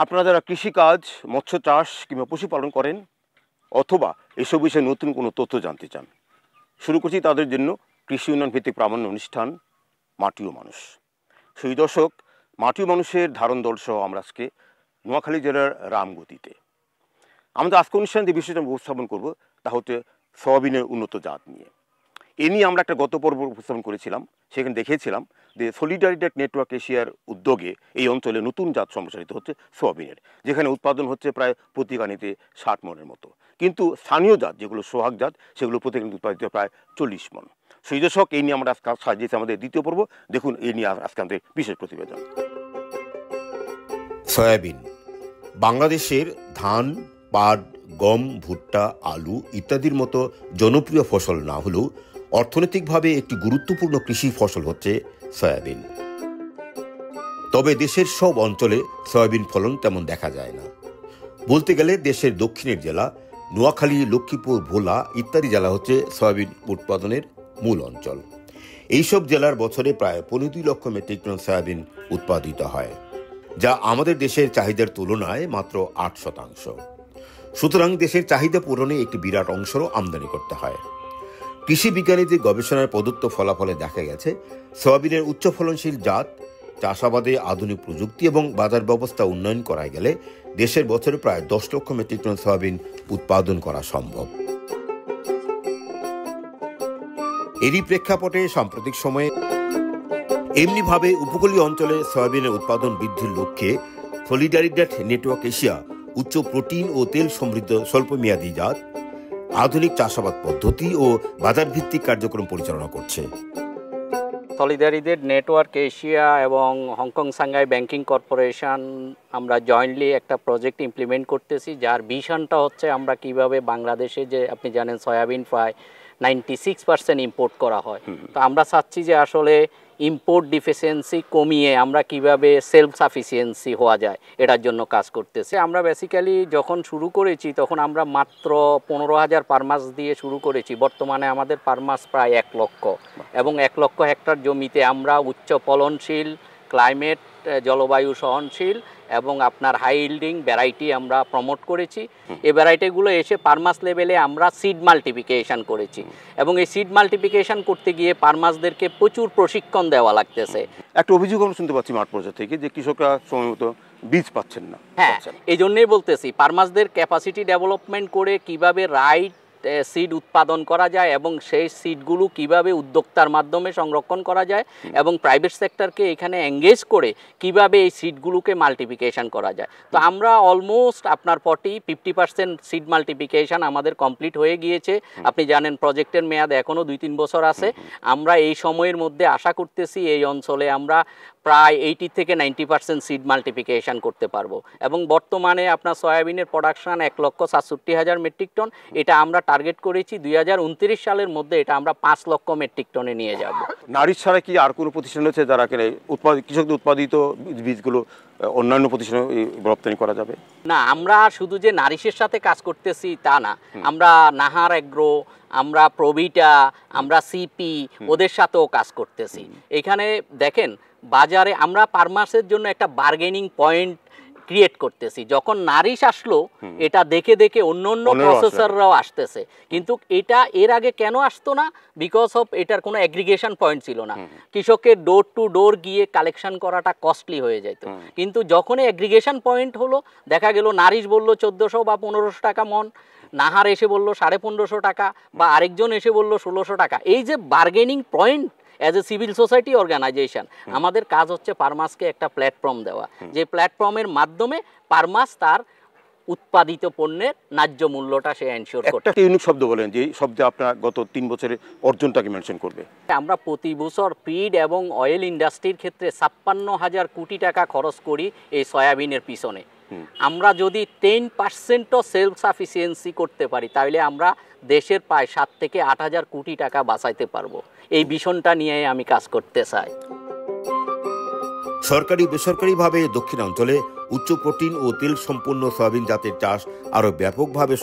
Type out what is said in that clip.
আপনারা যারা কৃষিকাজ, মৎস্য চাষ কিংবা পশুপালন করেন অথবা এসব বিষয়ে নতুন কোনো তথ্য জানতে চান, শুরু করছি তাদের জন্য কৃষি উন্নয়ন ভিত্তিক প্রামাণ্য অনুষ্ঠান মাটি ও মানুষ। সেই দর্শক, মাটি ও মানুষের ধারণ দল সহ আমরা আজকে নোয়াখালী জেলার রামগতিতে। আমাদের আজকে অনুষ্ঠানে যে বিষয়টা উপস্থাপন করব তা হচ্ছে সয়াবিনের উন্নত জাত নিয়ে। এ নিয়ে আমরা একটা গত পর্ব উপস্থাপন করেছিলাম, সেখানে দেখিয়েছিলাম যে সলিডারিটি নেটওয়ার্ক এশিয়ার উদ্যোগে এই অঞ্চলে নতুন জাত সম্প্রসারিত হচ্ছে সয়াবিনের, যেখানে উৎপাদন হচ্ছে প্রায় প্রতি কানিতে 60 মনের মতো, কিন্তু স্থানীয় জাত যেগুলো সোহাগ জাত সেগুলো প্রতি কানিতে উৎপাদিত প্রায় 40 মন। সেই দর্শক, এই নিয়ে আমরা আজকে সাজিয়েছি আমাদের দ্বিতীয় পর্ব। দেখুন এই নিয়ে আজকে আমাদের বিশেষ প্রতিবেদন। সয়াবিন বাংলাদেশের ধান, পাট, গম, ভুট্টা, আলু ইত্যাদির মতো জনপ্রিয় ফসল না হলেও অর্থনৈতিকভাবে একটি গুরুত্বপূর্ণ কৃষি ফসল হচ্ছে সয়াবিন। তবে দেশের সব অঞ্চলে সয়াবিন ফলন তেমন দেখা যায় না। বলতে গেলে দেশের দক্ষিণের জেলা নোয়াখালী, লক্ষ্মীপুর, ভোলা ইত্যাদি জেলা হচ্ছে সয়াবিন উৎপাদনের মূল অঞ্চল। এইসব জেলার বছরে প্রায় 15 লক্ষ মেট্রিক টন সয়াবিন উৎপাদিত হয়, যা আমাদের দেশের চাহিদার তুলনায় মাত্র 8%। সুতরাং দেশের চাহিদা পূরণে একটি বিরাট অংশও আমদানি করতে হয়। কৃষি বিজ্ঞানীদের গবেষণার প্রদত্ত ফলাফলে দেখা গেছে সয়াবিনের উচ্চ ফলনশীল জাত, চাষাবাদে আধুনিক প্রযুক্তি এবং বাজার ব্যবস্থা উন্নয়ন করা গেলে দেশের বছরে প্রায় 10 লক্ষ মেট্রিক টন সয়াবিন উৎপাদন করা সম্ভব। এরই প্রেক্ষাপটে সাম্প্রতিক সময়ে এমনিভাবে উপকূলীয় অঞ্চলে সয়াবিনের উৎপাদন বৃদ্ধির লক্ষ্যে সলিডারিটি নেটওয়ার্ক এশিয়া উচ্চ প্রোটিন ও তেল সমৃদ্ধ স্বল্পমেয়াদী জাত, আধুনিক চাষাবাদ পদ্ধতি ও বাজার ভিত্তিক কার্যক্রম পরিচালনা করছে। সলিডারিটি নেটওয়ার্ক এশিয়া এবং হংকং সাংহাই ব্যাংকিং কর্পোরেশন আমরা জয়েন্টলি একটা প্রজেক্ট ইমপ্লিমেন্ট করতেছি, যার ভিশনটা হচ্ছে আমরা কিভাবে বাংলাদেশে, যে আপনি জানেন সয়াবিন প্রায় 96% ইম্পোর্ট করা হয়, তো আমরা চাচ্ছি যে আসলে ইম্পোর্ট ডিফিসিয়েন্সি কমিয়ে আমরা কিভাবে সেলফ সাফিসিয়েন্সি হওয়া যায় এটার জন্য কাজ করতেছে। আমরা বেসিক্যালি যখন শুরু করেছি তখন আমরা মাত্র 15,000 পার মাস দিয়ে শুরু করেছি। বর্তমানে আমাদের পার মাস প্রায় 1 লক্ষ, এবং 1 লক্ষ হেক্টর জমিতে আমরা উচ্চ ফলনশীল, ক্লাইমেট জলবায়ু সহনশীল এবং আপনার হাই ইল্ডিং ভ্যারাইটি আমরা প্রমোট করেছি। এই ভ্যারাইটিগুলো এসে ফার্মাস লেভেলে আমরা সিড মাল্টিপ্লিকেশন করেছি, এবং এই সিড মাল্টিপ্লিকেশন করতে গিয়ে ফার্মাসদেরকে প্রচুর প্রশিক্ষণ দেওয়া লাগতেছে। একটা অভিযোগ আমরা শুনতে পাচ্ছি মাঠ পর্যায়ে থেকে যে কৃষকরা সময়মতো বীজ পাচ্ছেন না। হ্যাঁ, এই জন্যই বলতেছি ফার্মাসদের ক্যাপাসিটি ডেভেলপমেন্ট করে কিভাবে রাইট সিড উৎপাদন করা যায় এবং সেই সিডগুলো কিভাবে উদ্যোক্তার মাধ্যমে সংরক্ষণ করা যায় এবং প্রাইভেট সেক্টরকে এখানে এঙ্গেজ করে কিভাবে এই সিডগুলোকে মাল্টিপ্লিকেশন করা যায়। তো আমরা অলমোস্ট আপনার 40-50% সিড মাল্টিপ্লিকেশন আমাদের কমপ্লিট হয়ে গিয়েছে। আপনি জানেন প্রজেক্টের মেয়াদ এখনও 2-3 বছর আছে। আমরা এই সময়ের মধ্যে আশা করতেছি এই অঞ্চলে আমরা প্রায় 80-90% সিড মাল্টিপ্লিকেশন করতে পারবো, এবং বর্তমানে আপনার সয়াবিনের প্রোডাকশন 1,67,000 মেট্রিক টন। এটা আমরা টার্গেট করেছি 2029 সালের মধ্যে এটা আমরা 5 লক্ষ মেট্রিক টনে নিয়ে যাব। নারী ছাড়া কি আর কোনো প্রতিষ্ঠান আছে যারা কৃষকদের উৎপাদিত বীজগুলো অন্যান্য প্রতিষ্ঠানে রপ্তানি করা যাবে? না, আমরা শুধু যে নারিশের সাথে কাজ করতেছি তা না, আমরা নাহার এগ্রো, আমরা প্রভিটা, আমরা সিপি ওদের সাথেও কাজ করতেছি। এখানে দেখেন বাজারে আমরা ফার্মার্সের জন্য একটা বার্গেনিং পয়েন্ট ক্রিয়েট করতেছি। যখন নারিশ আসলো এটা দেখে দেখে অন্য প্রসেসররাও আসতেছে, কিন্তু এটা এর আগে কেন আসতো না? বিকজ অফ এটার কোনো এগ্রিগেশন পয়েন্ট ছিল না। কৃষকের ডোর টু ডোর গিয়ে কালেকশন করাটা কস্টলি হয়ে যেত, কিন্তু যখনই এগ্রিগেশন পয়েন্ট হলো দেখা গেল নারিশ বললো 1400 বা 1500 টাকা মন, নাহার এসে বললো 1550 টাকা, বা আরেকজন এসে বললো 1600 টাকা। এই যে bargaining point as a civil society organization, আমাদের কাজ হচ্ছে ফার্মাসকে একটা প্ল্যাটফর্ম দেওয়া, যে প্ল্যাটফর্মের মাধ্যমে ফার্মাস তার উৎপাদিত পণ্যের ন্যায্য মূল্যটা সে এনশিওর করবে। একটা ইউনিক শব্দ বলেন, যে শব্দে আপনার গত 3 বছরের অর্জনটাকে মেনশন করবে। আমরা প্রতি বছর ফিড এবং অয়েল ইন্ডাস্ট্রির ক্ষেত্রে 56,000 কোটি টাকা খরচ করি এই সয়াবিনের পিছনে। আমরা যদি 10%ও সেলফ সাফিসিয়েন্সি করতে পারি তাহলে আমরা দেশের প্রায় 7-8 কোটি টাকা বাঁচাইতে পারবো। এই ভিশনটা নিয়ে আমি কাজ করতে চাই। সরকারি বেসরকারিভাবে দক্ষিণাঞ্চলে উচ্চ প্রোটিন ও তেল সম্পন্ন সয়াবিন জাতের চাষ আরও ব্যাপকভাবে